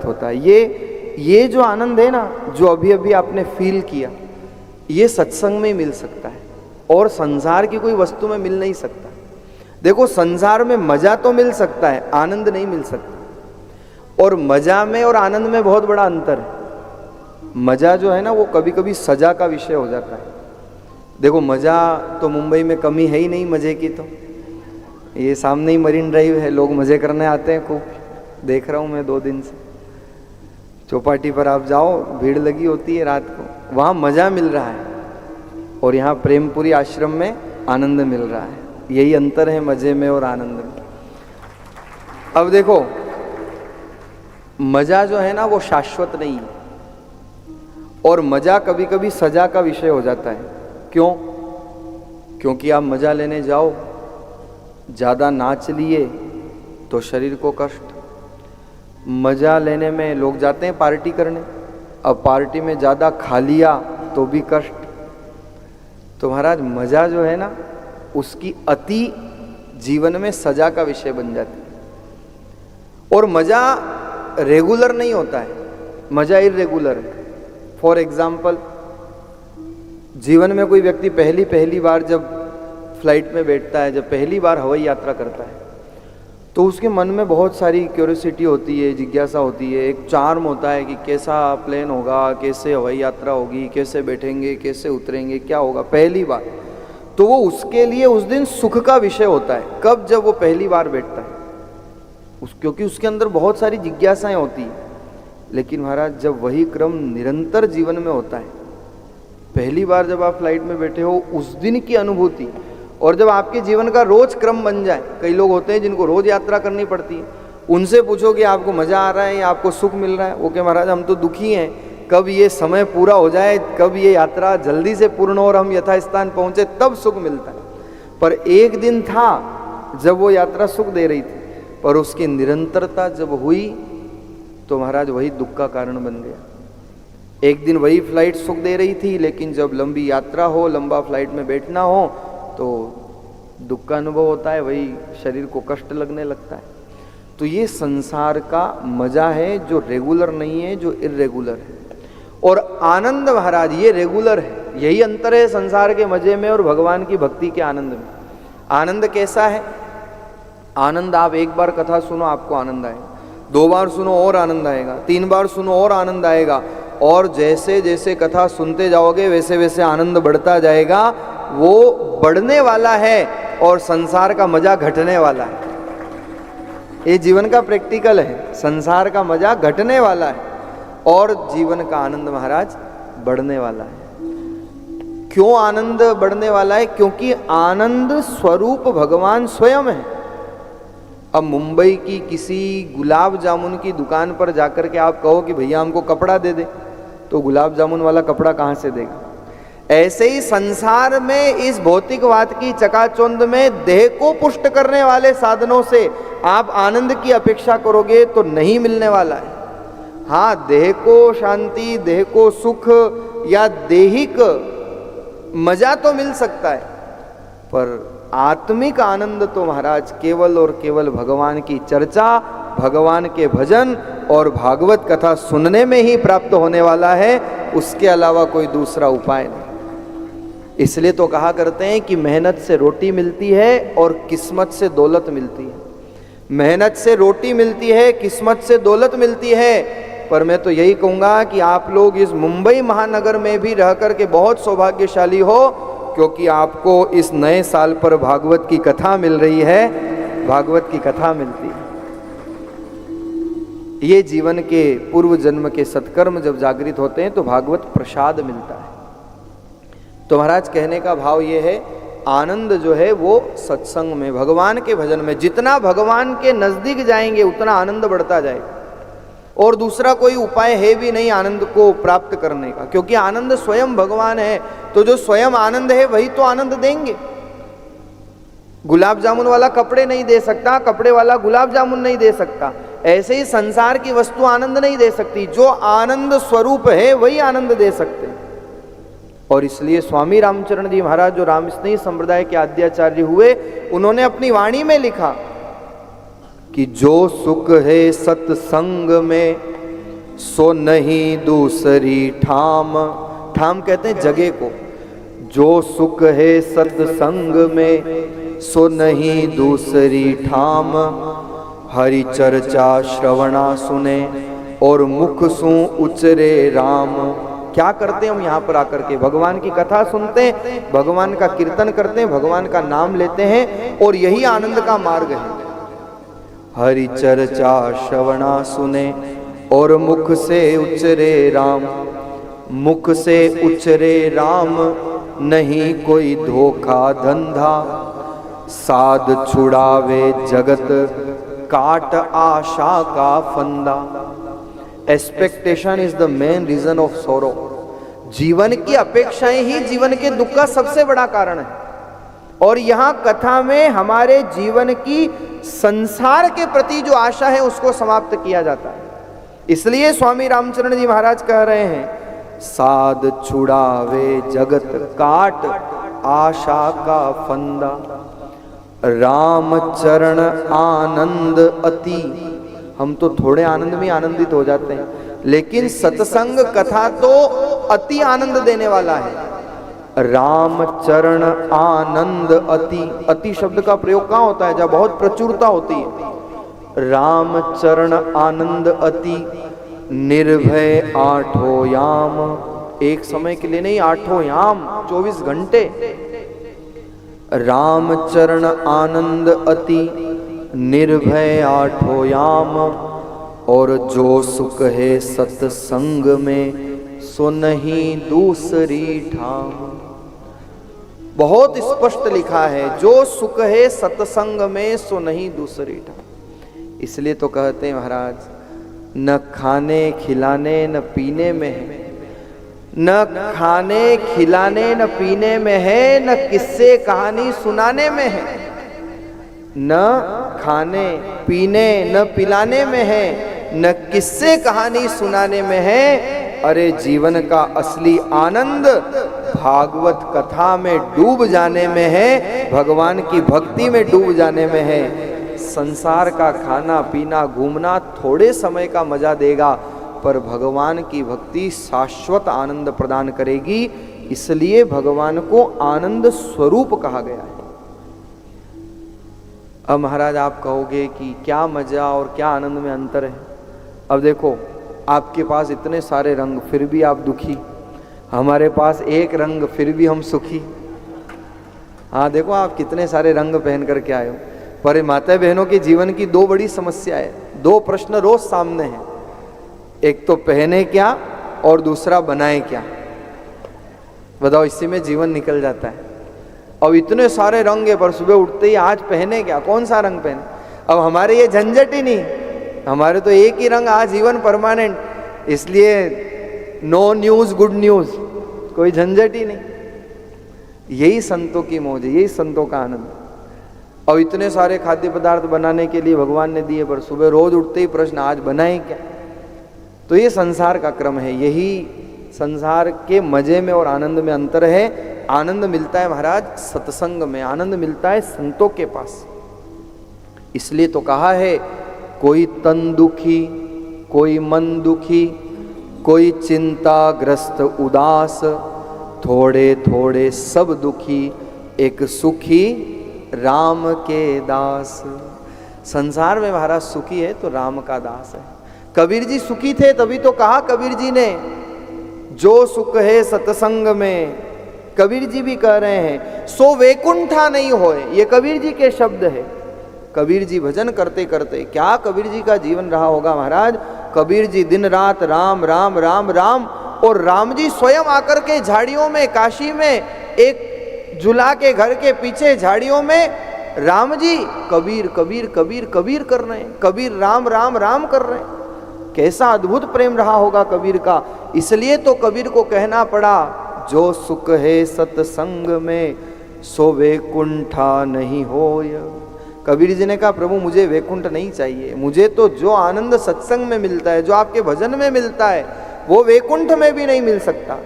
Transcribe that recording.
होता है। ये जो आनंद है ना, जो अभी अभी आपने फील किया, ये सत्संग में ही मिल सकता है और संसार की कोई वस्तु में मिल नहीं सकता। देखो, संसार में मजा तो मिल सकता है, आनंद नहीं मिल सकता। और मजा में और आनंद में बहुत बड़ा अंतर है। मजा जो है ना, वो कभी कभी सजा का विषय हो जाता है। देखो, मजा तो मुंबई में कमी है ही नहीं मजे की। तो ये सामने ही मरीन ड्राइव है, लोग मजे करने आते हैं खूब, देख रहा हूं मैं 2 दिन से। चौपाटी पर आप जाओ, भीड़ लगी होती है रात को, वहां मजा मिल रहा है। और यहाँ प्रेमपुरी आश्रम में आनंद मिल रहा है। यही अंतर है मजे में और आनंद में। अब देखो, मजा जो है ना, वो शाश्वत नहीं है और मजा कभी कभी सजा का विषय हो जाता है। क्यों? क्योंकि आप मजा लेने जाओ, ज्यादा नाच लिए तो शरीर को कष्ट। मजा लेने में लोग जाते हैं पार्टी करने, अब पार्टी में ज्यादा खा लिया तो भी कष्ट। तो महाराज, मजा जो है ना, उसकी अति जीवन में सजा का विषय बन जाती है। और मजा रेगुलर नहीं होता है, मजा इर्रेगुलर है। फॉर एग्जाम्पल, जीवन में कोई व्यक्ति पहली बार जब फ्लाइट में बैठता है, जब पहली बार हवाई यात्रा करता है, तो उसके मन में बहुत सारी क्यूरियोसिटी होती है, जिज्ञासा होती है, एक चार्म होता है कि कैसा प्लेन होगा, कैसे हवाई यात्रा होगी, कैसे बैठेंगे, कैसे उतरेंगे, क्या होगा पहली बार। तो वो उसके लिए उस दिन सुख का विषय होता है। कब? जब वो पहली बार बैठता है, क्योंकि उसके अंदर बहुत सारी जिज्ञासाएं होती है। लेकिन महाराज, जब वही क्रम निरंतर जीवन में होता है, पहली बार जब आप फ्लाइट में बैठे हो, उस दिन की अनुभूति, और जब आपके जीवन का रोज क्रम बन जाए, कई लोग होते हैं जिनको रोज यात्रा करनी पड़ती है, उनसे पूछो कि आपको मजा आ रहा है या आपको सुख मिल रहा है, वो कहे महाराज हम तो दुखी हैं, कब ये समय पूरा हो जाए, कब ये यात्रा जल्दी से पूर्ण हो और हम यथास्थान पहुंचे, तब सुख मिलता है। पर एक दिन था जब वो यात्रा सुख दे रही थी, पर उसकी निरंतरता जब हुई तो महाराज वही दुख का कारण बन गया। एक दिन वही फ्लाइट सुख दे रही थी, लेकिन जब लंबी यात्रा हो, लंबा फ्लाइट में बैठना हो, तो दुख का अनुभव होता है, वही शरीर को कष्ट लगने लगता है। तो ये संसार का मजा है जो रेगुलर नहीं है, जो इर्रेगुलर है। और आनंद महाराज ये रेगुलर है। यही अंतर है संसार के मजे में और भगवान की भक्ति के आनंद में। आनंद कैसा है? आनंद, आप एक बार कथा सुनो आपको आनंद आएगा, 2 बार सुनो और आनंद आएगा, 3 बार सुनो और आनंद आएगा, और जैसे जैसे कथा सुनते जाओगे वैसे वैसे आनंद बढ़ता जाएगा। वो बढ़ने वाला है और संसार का मजा घटने वाला है। ये जीवन का प्रैक्टिकल है। संसार का मजा घटने वाला है और जीवन का आनंद महाराज बढ़ने वाला है। क्यों आनंद बढ़ने वाला है? क्योंकि आनंद स्वरूप भगवान स्वयं है। अब मुंबई की किसी गुलाब जामुन की दुकान पर जाकर के आप कहो कि भैया हमको कपड़ा दे दे, तो गुलाब जामुन वाला कपड़ा कहाँ से देगा? ऐसे ही संसार में इस भौतिकवाद की चकाचौंध में देह को पुष्ट करने वाले साधनों से आप आनंद की अपेक्षा करोगे तो नहीं मिलने वाला है। हाँ, देह को शांति, देह को सुख या देहिक मजा तो मिल सकता है, पर आत्मिक आनंद तो महाराज केवल और केवल भगवान की चर्चा, भगवान के भजन और भागवत कथा सुनने में ही प्राप्त होने वाला है। उसके अलावा कोई दूसरा उपाय नहीं। इसलिए तो कहा करते हैं कि मेहनत से रोटी मिलती है और किस्मत से दौलत मिलती है। मेहनत से रोटी मिलती है, किस्मत से दौलत मिलती है। पर मैं तो यही कहूँगा कि आप लोग इस मुंबई महानगर में भी रह करके बहुत सौभाग्यशाली हो, क्योंकि आपको इस नए साल पर भागवत की कथा मिल रही है, भागवत की कथा मिलती है। ये जीवन के पूर्व जन्म के सत्कर्म जब जागृत होते हैं तो भागवत प्रसाद मिलता है। तो महाराज कहने का भाव ये है, आनंद जो है वो सत्संग में, भगवान के भजन में, जितना भगवान के नजदीक जाएंगे उतना आनंद बढ़ता जाएगा। और दूसरा कोई उपाय है भी नहीं आनंद को प्राप्त करने का, क्योंकि आनंद स्वयं भगवान है। तो जो स्वयं आनंद है वही तो आनंद देंगे। गुलाब जामुन वाला कपड़े नहीं दे सकता, कपड़े वाला गुलाब जामुन नहीं दे सकता। ऐसे ही संसार की वस्तु आनंद नहीं दे सकती। जो आनंद स्वरूप है वही आनंद दे सकते हैं। और इसलिए स्वामी रामचरण जी महाराज, जो रामस्नेही संप्रदाय के आद्याचार्य हुए, उन्होंने अपनी वाणी में लिखा कि जो सुख है सत्संग में सो नहीं दूसरी ठाम। ठाम कहते हैं जगह को। जो सुख है सत्संग में, सो नहीं दूसरी ठाम। हरि चर्चा श्रवणा सुने, और मुख सु उचरे राम। क्या करते हैं हम यहाँ पर आकर के? भगवान की कथा सुनते हैं, भगवान का कीर्तन करते हैं, भगवान का नाम लेते हैं, और यही आनंद का मार्ग है। हरि चर्चा श्रवणा सुने, और मुख से उचरे राम। मुख से उचरे राम, नहीं कोई धोखा धंधा। साध छुड़ावे जगत, काट आशा का फंदा। Expectation is the main reason of sorrow. जीवन की अपेक्षाएं ही जीवन के दुख का सबसे बड़ा कारण है। और यहाँ कथा में हमारे जीवन की संसार के प्रति जो आशा है उसको समाप्त किया जाता है। इसलिए स्वामी रामचरण जी महाराज कह रहे हैं, साध छुड़ावे जगत, काट आशा का फंदा। राम चरण आनंद अति। हम तो थोड़े आनंद में आनंदित हो जाते हैं, लेकिन सत्संग कथा तो अति आनंद देने वाला है। राम चरण आनंद अति। अति शब्द का प्रयोग कहाँ होता है? जहाँ बहुत प्रचुरता होती है। राम चरण आनंद अति, निर्भय आठों याम। एक समय के लिए नहीं, आठों याम, 24 घंटे। राम चरण आनंद अति, निर्भय आठों याम। और जो सुख है सत्संग में, सो नहीं दूसरी ठाम। बहुत स्पष्ट लिखा है, जो सुख है सत्संग में, सो नहीं दूसरी ठाम। इसलिए तो कहते हैं महाराज, न खाने खिलाने न पीने में है। न खाने खिलाने न पीने में है, न किस्से कहानी सुनाने में है। न खाने पीने न पिलाने में है, न किस्से कहानी सुनाने में है। अरे जीवन का असली आनंद भागवत कथा में डूब जाने में है, भगवान की भक्ति में डूब जाने में है। संसार का खाना पीना घूमना थोड़े समय का मजा देगा, पर भगवान की भक्ति शाश्वत आनंद प्रदान करेगी। इसलिए भगवान को आनंद स्वरूप कहा गया है। अब महाराज आप कहोगे कि क्या मजा और क्या आनंद में अंतर है? अब देखो, आपके पास इतने सारे रंग फिर भी आप दुखी, हमारे पास एक रंग फिर भी हम सुखी। हाँ देखो, आप कितने सारे रंग पहन करके आए हो। पर माता बहनों के जीवन की दो बड़ी समस्या है, दो प्रश्न रोज सामने हैं। एक तो पहने क्या और दूसरा बनाए क्या। बताओ, इसी में जीवन निकल जाता है। अब इतने सारे रंग है, पर सुबह उठते ही आज पहने क्या, कौन सा रंग पहने। अब हमारे ये झंझट ही नहीं, हमारे तो एक ही रंग आजीवन परमानेंट। इसलिए नो न्यूज गुड न्यूज, कोई झंझट ही नहीं। यही संतों की मौज है, यही संतों का आनंद। और इतने सारे खाद्य पदार्थ बनाने के लिए भगवान ने दिए, पर सुबह रोज उठते ही प्रश्न, आज बनाए क्या। तो ये संसार का क्रम है। यही संसार के मजे में और आनंद में अंतर है। आनंद मिलता है महाराज सत्संग में, आनंद मिलता है संतों के पास। इसलिए तो कहा है, कोई तन दुखी, कोई मन दुखी, कोई चिंताग्रस्त उदास, थोड़े थोड़े सब दुखी, एक सुखी राम के दास। संसार में महाराज सुखी है तो राम का दास है। कबीर जी सुखी थे, तभी तो कहा कबीर जी ने, जो सुख है सत्संग में। कबीर जी भी कह रहे हैं, सो वैकुंठा नहीं होए। ये कबीर जी के शब्द है। कबीर जी भजन करते करते, क्या कबीर जी का जीवन रहा होगा महाराज। कबीर जी दिन रात राम राम राम राम, और राम जी स्वयं आकर के झाड़ियों में, काशी में एक झूला के घर के पीछे झाड़ियों में राम जी कबीर कबीर कबीर कबीर कर रहे हैं, कबीर राम राम राम कर रहे हैं। कैसा अद्भुत प्रेम रहा होगा कबीर का। इसलिए तो कबीर को कहना पड़ा, जो सुख है सत्संग में, सो वैकुंठा नहीं होय। कबीर जी ने कहा, प्रभु मुझे वैकुंठ नहीं चाहिए, मुझे तो जो आनंद सत्संग में मिलता है, जो आपके भजन में मिलता है, वो वैकुंठ में भी नहीं मिल सकता।